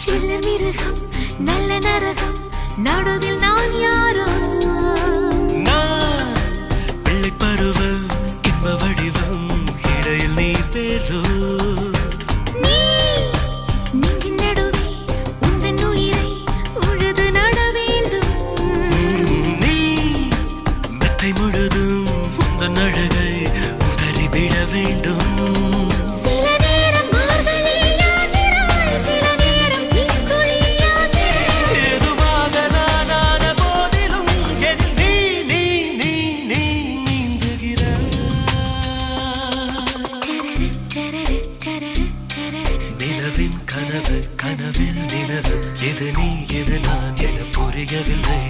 சில மிருகம் நல்ல நரகம் நடுவில் நான் யாரோ நான் பிள்ளை பருவம் இன்ப வடிவம் இடையில் நீ வேறோ நீ நெஞ்சின் நடுவே உந்தன் உயிரை உழுது நட வேண்டும் நீ மெத்தை முழுதும் உந்தன் அழகை உதறிவிட வேண்டும் சில நேரம் மார்கழியாகிறாய் சில நேரம் பின்குழியாகிறாய் எதுவாக நானான போதிலும் என் நீ நீ நீ நீ நீந்துகிறாய் டரரு டரரு டரரு நிலவின் கனவு கனவில் நிலவு எது நீ எது நான் என புரியவில்லை